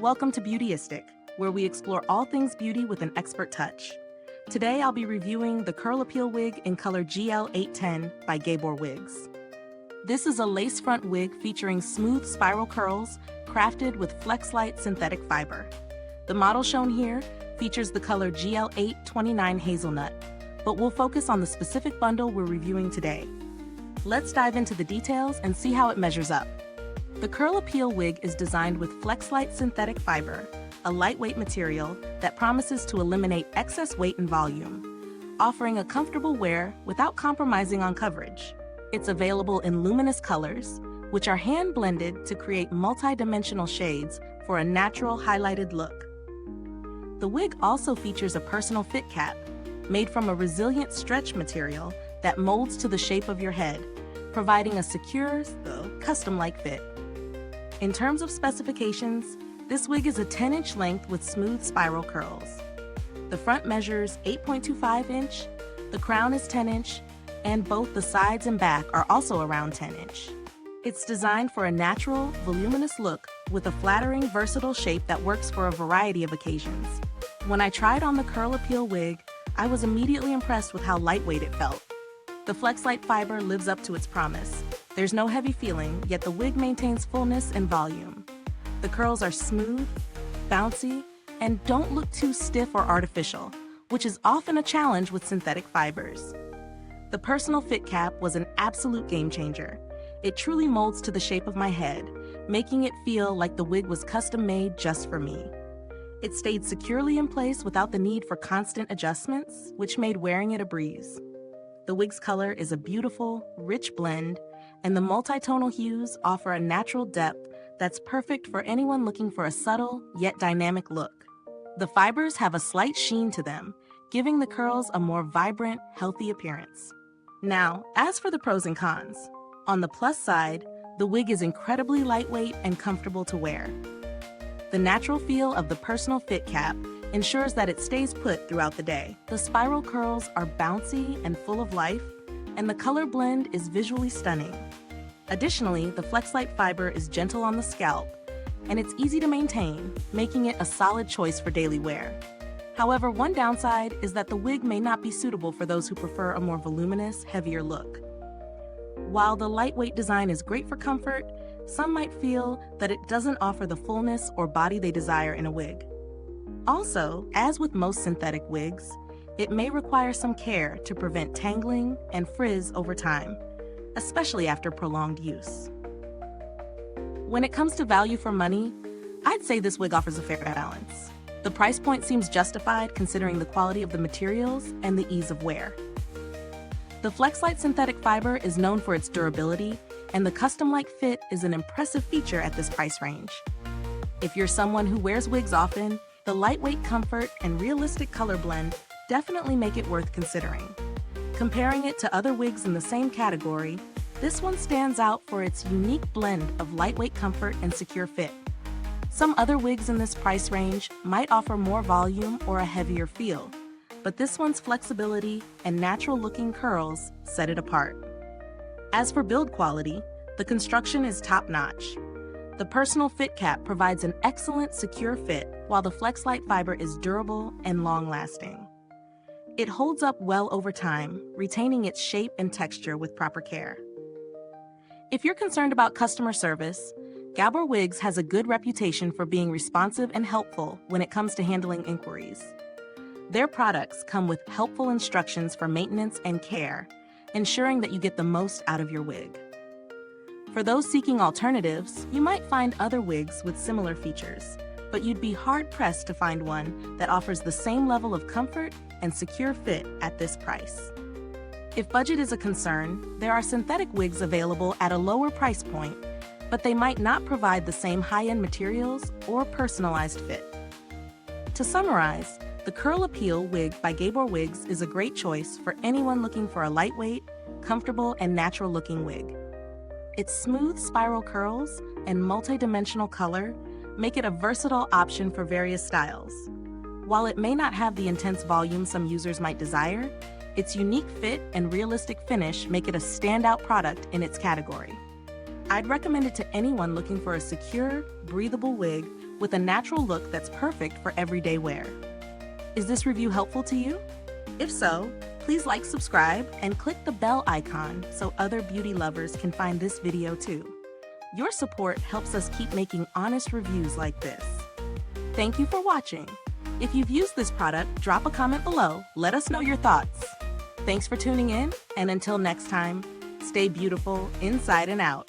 Welcome to Beautyistic, where we explore all things beauty with an expert touch. Today I'll be reviewing the Curl Appeal Wig in color GL810 by Gabor Wigs. This is a lace front wig featuring smooth spiral curls crafted with Flexlite synthetic fiber. The model shown here features the color GL829 Hazelnut, but we'll focus on the specific bundle we're reviewing today. Let's dive into the details and see how it measures up. The Curl Appeal Wig is designed with Flexlite synthetic fiber, a lightweight material that promises to eliminate excess weight and volume, offering a comfortable wear without compromising on coverage. It's available in luminous colors, which are hand-blended to create multi-dimensional shades for a natural highlighted look. The wig also features a personal fit cap, made from a resilient stretch material that molds to the shape of your head, providing a secure, custom-like fit. In terms of specifications, this wig is a 10-inch length with smooth spiral curls. The front measures 8.25 inch, the crown is 10 inch, and both the sides and back are also around 10 inch. It's designed for a natural, voluminous look with a flattering, versatile shape that works for a variety of occasions. When I tried on the Curl Appeal wig, I was immediately impressed with how lightweight it felt. The Flexlite fiber lives up to its promise. There's no heavy feeling, yet the wig maintains fullness and volume. The curls are smooth, bouncy, and don't look too stiff or artificial, which is often a challenge with synthetic fibers. The personal fit cap was an absolute game changer. It truly molds to the shape of my head, making it feel like the wig was custom made just for me. It stayed securely in place without the need for constant adjustments, which made wearing it a breeze. The wig's color is a beautiful, rich blend, and the multi-tonal hues offer a natural depth that's perfect for anyone looking for a subtle yet dynamic look. The fibers have a slight sheen to them, giving the curls a more vibrant, healthy appearance. Now, as for the pros and cons, on the plus side, the wig is incredibly lightweight and comfortable to wear. The natural feel of the personal fit cap ensures that it stays put throughout the day. The spiral curls are bouncy and full of life, and the color blend is visually stunning. Additionally, the Flexlite fiber is gentle on the scalp, and it's easy to maintain, making it a solid choice for daily wear. However, one downside is that the wig may not be suitable for those who prefer a more voluminous, heavier look. While the lightweight design is great for comfort, some might feel that it doesn't offer the fullness or body they desire in a wig. Also, as with most synthetic wigs, it may require some care to prevent tangling and frizz over time, especially after prolonged use. When it comes to value for money, I'd say this wig offers a fair balance. The price point seems justified considering the quality of the materials and the ease of wear. The Flexlite synthetic fiber is known for its durability, and the custom-like fit is an impressive feature at this price range. If you're someone who wears wigs often, the lightweight comfort and realistic color blend definitely make it worth considering. Comparing it to other wigs in the same category, this one stands out for its unique blend of lightweight comfort and secure fit. Some other wigs in this price range might offer more volume or a heavier feel, but this one's flexibility and natural-looking curls set it apart. As for build quality, the construction is top-notch. The personal fit cap provides an excellent, secure fit, while the Flexlite fiber is durable and long-lasting. It holds up well over time, retaining its shape and texture with proper care. If you're concerned about customer service, Gabor Wigs has a good reputation for being responsive and helpful when it comes to handling inquiries. Their products come with helpful instructions for maintenance and care, ensuring that you get the most out of your wig. For those seeking alternatives, you might find other wigs with similar features, but you'd be hard-pressed to find one that offers the same level of comfort and secure fit at this price. If budget is a concern, there are synthetic wigs available at a lower price point, but they might not provide the same high-end materials or personalized fit. To summarize, the Curl Appeal Wig by Gabor Wigs is a great choice for anyone looking for a lightweight, comfortable, and natural-looking wig. Its smooth spiral curls and multi-dimensional color make it a versatile option for various styles. While it may not have the intense volume some users might desire, its unique fit and realistic finish make it a standout product in its category. I'd recommend it to anyone looking for a secure, breathable wig with a natural look that's perfect for everyday wear. Is this review helpful to you? If so, please like, subscribe, and click the bell icon so other beauty lovers can find this video too. Your support helps us keep making honest reviews like this. Thank you for watching. If you've used this product, drop a comment below. Let us know your thoughts. Thanks for tuning in, and until next time, stay beautiful inside and out.